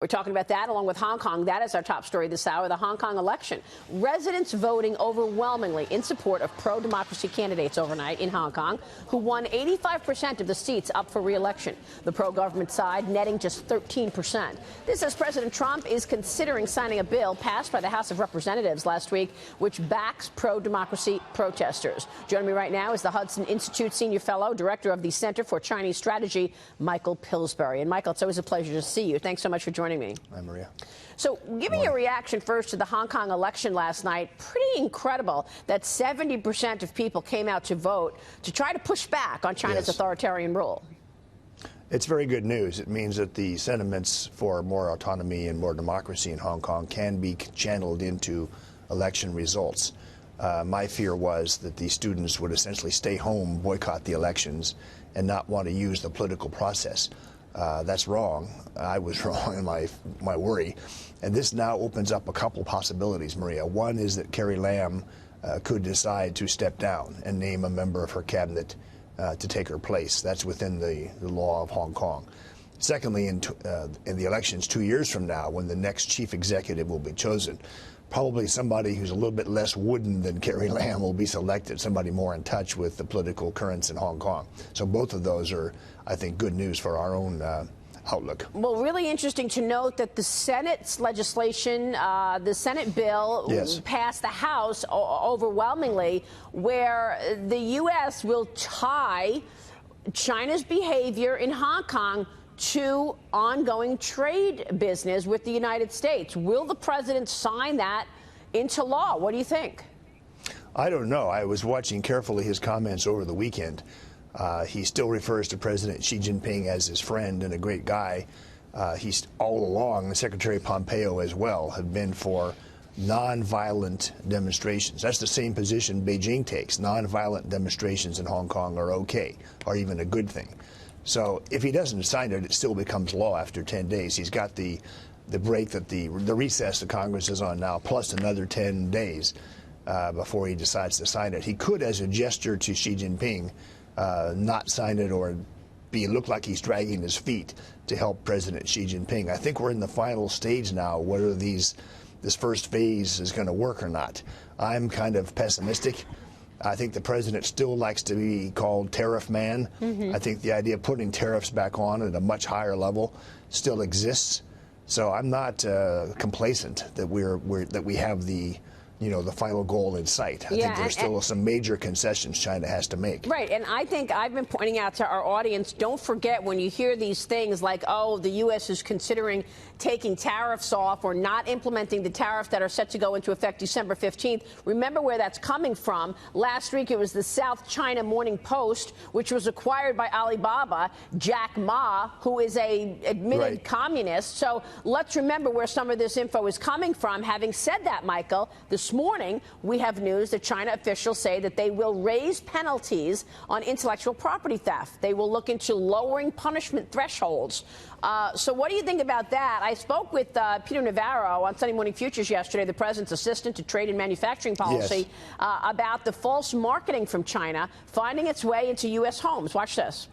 We're talking about that along with Hong Kong. That is our top story this hour, the Hong Kong election. Residents voting overwhelmingly in support of pro-democracy candidates overnight in Hong Kong, who won 85% of the seats up for re-election. The pro-government side netting just 13%. This as President Trump is considering signing a bill passed by the House of Representatives last week, which backs pro-democracy protesters. Joining me right now is the Hudson Institute Senior Fellow, Director of the Center for Chinese Strategy, Michael Pillsbury. And Michael, it's always a pleasure to see you. Thanks so much for joining me. Hi, Maria. So give me your reaction first to the Hong Kong election last night. Pretty incredible that 70% of people came out to vote to try to push back on China's authoritarian rule. It's very good news. It means that the sentiments for more autonomy and more democracy in Hong Kong can be channeled into election results. My fear was that the students would essentially stay home, boycott the elections, and not want to use the political process. That's wrong. I was wrong in my worry. And this now opens up a couple possibilities, Maria. One is that Carrie Lam could decide to step down and name a member of her cabinet to take her place. That's within the law of Hong Kong. Secondly, in the elections 2 years from now, when the next chief executive will be chosen, probably somebody who's a little bit less wooden than Carrie Lam will be selected, somebody more in touch with the political currents in Hong Kong. So both of those are, I think, good news for our own outlook. Well, really interesting to note that the Senate's legislation, the Senate bill passed the House overwhelmingly, where the U.S. will tie China's behavior in Hong Kong to ongoing trade business with the United States. Will the president sign that into law? What do you think? I don't know. I was watching carefully his comments over the weekend. He still refers to President Xi Jinping as his friend and a great guy. He's all along, Secretary Pompeo as well, have been for nonviolent demonstrations. That's the same position Beijing takes. Nonviolent demonstrations in Hong Kong are okay, or even a good thing. So if he doesn't sign it, it still becomes law after 10 days. He's got the break that the recess the Congress is on now, plus another 10 days before he decides to sign it. He could, as a gesture to Xi Jinping, not sign it or look like he's dragging his feet to help President Xi Jinping. I think we're in the final stage now, whether this first phase is going to work or not. I'm kind of pessimistic. I think the president still likes to be called tariff man. I think the idea of putting tariffs back on at a much higher level still exists. So I'm not complacent that we have the final goal in sight. I think there's still some major concessions China has to make. Right, and I think I've been pointing out to our audience, don't forget when you hear these things like, oh, the U.S. is considering taking tariffs off or not implementing the tariffs that are set to go into effect December 15th. Remember where that's coming from. Last week it was the South China Morning Post, which was acquired by Alibaba, Jack Ma, who is a admitted communist. So let's remember where some of this info is coming from. Having said that, Michael, this morning we have news that China officials say that they will raise penalties on intellectual property theft. They will look into lowering punishment thresholds. So what do you think about that? I spoke with Peter Navarro on Sunday Morning Futures yesterday, the president's assistant to trade and manufacturing policy, about the false marketing from China finding its way into U.S. homes. Watch this.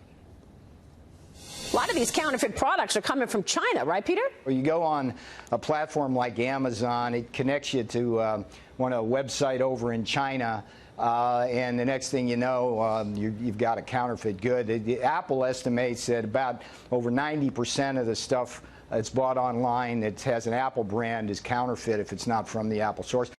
A lot of these counterfeit products are coming from China, right, Peter? You go on a platform like Amazon, it connects you to a website over in China, and the next thing you know, you've got a counterfeit good. Apple estimates that about over 90% of the stuff that's bought online that has an Apple brand is counterfeit if it's not from the Apple source.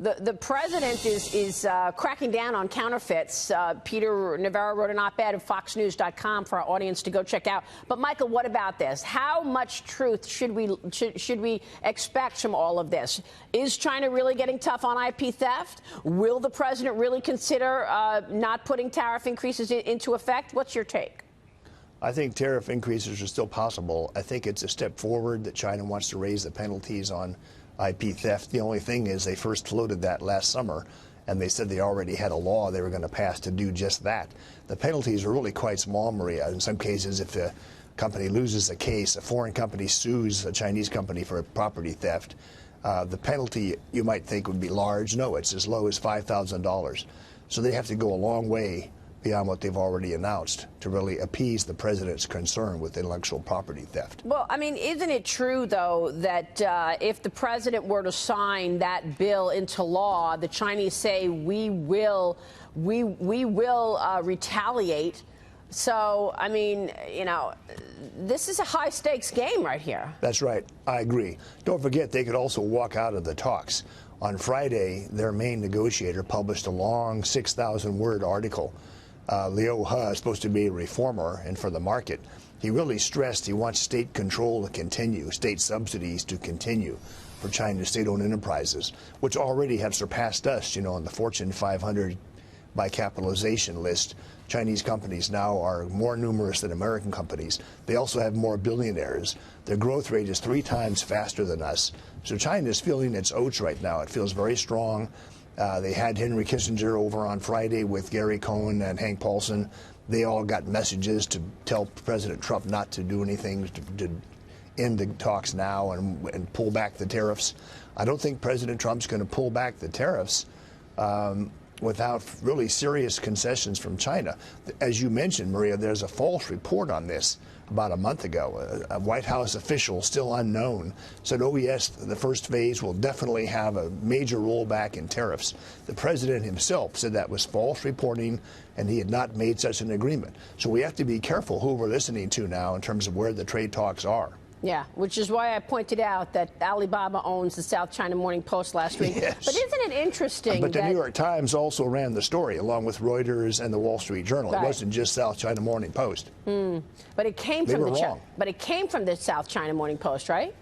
The president is cracking down on counterfeits. Peter Navarro wrote an op-ed at FoxNews.com for our audience to go check out. But, Michael, what about this? How much truth should we expect from all of this? Is China really getting tough on IP theft? Will the president really consider not putting tariff increases into effect? What's your take? I think tariff increases are still possible. I think it's a step forward that China wants to raise the penalties on IP theft. The only thing is they first floated that last summer, and they said they already had a law they were going to pass to do just that. The penalties are really quite small, Maria. In some cases, if a company loses a case, a foreign company sues a Chinese company for property theft, the penalty you might think would be large. No, it's as low as $5,000. So they have to go a long way beyond what they've already announced to really appease the president's concern with intellectual property theft. Well, I mean, isn't it true, though, that if the president were to sign that bill into law, the Chinese say we will retaliate? So, I mean, you know, this is a high-stakes game right here. That's right. I agree. Don't forget, they could also walk out of the talks. On Friday, their main negotiator published a long 6,000-word article. Liu He is supposed to be a reformer and for the market. He really stressed he wants state control to continue, state subsidies to continue for China's state-owned enterprises, which already have surpassed us, you know, on the Fortune 500 by capitalization list. Chinese companies now are more numerous than American companies. They also have more billionaires. Their growth rate is 3 times faster than us. So China is feeling its oats right now. It feels very strong. They had Henry Kissinger over on Friday with Gary Cohn and Hank Paulson. They all got messages to tell President Trump not to do anything to end the talks now and pull back the tariffs. I don't think President Trump's going to pull back the tariffs without really serious concessions from China. As you mentioned, Maria, there's a false report on this about a month ago. A White House official, still unknown, said, oh yes, the first phase will definitely have a major rollback in tariffs. The president himself said that was false reporting and he had not made such an agreement. So we have to be careful who we're listening to now in terms of where the trade talks are. Yeah, which is why I pointed out that Alibaba owns the South China Morning Post last week. Yes. But isn't it interesting But the that New York Times also ran the story, along with Reuters and the Wall Street Journal. Right. It wasn't just South China Morning Post. But it came They from were the wrong. but it came from the South China Morning Post, right?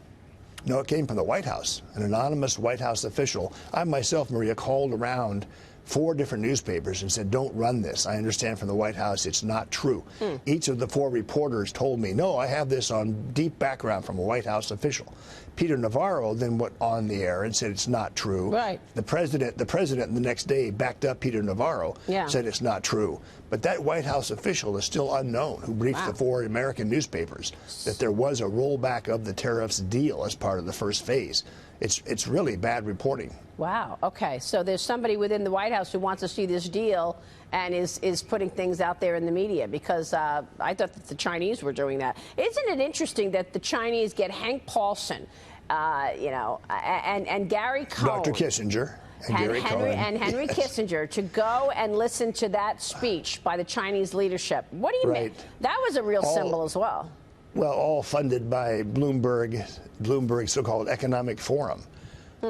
No, it came from the White House, an anonymous White House official. I myself, Maria, called around 4 different newspapers and said, don't run this. I understand from the White House it's not true. Each of the 4 reporters told me, no, I have this on deep background from a White House official. Peter Navarro then went on the air and said it's not true. Right. The president the next day backed up Peter Navarro, said it's not true. But that White House official is still unknown, who briefed the 4 American newspapers that there was a rollback of the tariffs deal as part of the first phase. It's really bad reporting. Wow. Okay. So there's somebody within the White House who wants to see this deal and is putting things out there in the media, because I thought that the Chinese were doing that. Isn't it interesting that the Chinese get Hank Paulson, you know, and Gary Cohn, Dr. Kissinger and Gary Cohn. and Henry Kissinger to go and listen to that speech by the Chinese leadership? What do you mean? That was a real symbol as well. Well, all funded by Bloomberg's so-called Economic Forum.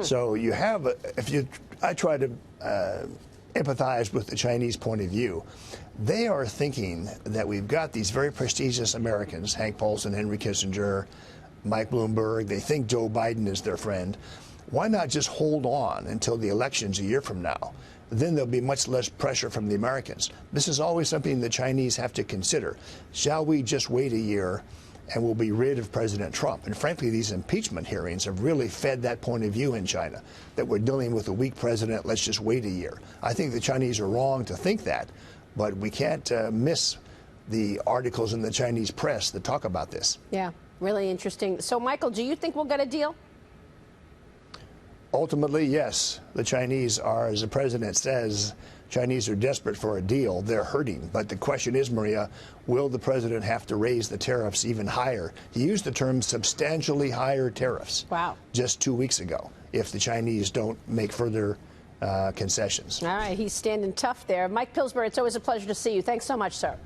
So you have, I try to empathize with the Chinese point of view. They are thinking that we've got these very prestigious Americans, Hank Paulson, Henry Kissinger, Mike Bloomberg. They think Joe Biden is their friend. Why not just hold on until the elections a year from now? Then there'll be much less pressure from the Americans. This is always something the Chinese have to consider. Shall we just wait a year and we'll be rid of President Trump? And frankly, these impeachment hearings have really fed that point of view in China, that we're dealing with a weak president, let's just wait a year. I think the Chinese are wrong to think that, but we can't miss the articles in the Chinese press that talk about this. Yeah, really interesting. So, Michael, do you think we'll get a deal? Ultimately, yes. The Chinese are, as the president says, Chinese are desperate for a deal. They're hurting. But the question is, Maria, will the president have to raise the tariffs even higher? He used the term substantially higher tariffs. Wow. Just 2 weeks ago, if the Chinese don't make further concessions. All right. He's standing tough there. Mike Pillsbury, it's always a pleasure to see you. Thanks so much, sir.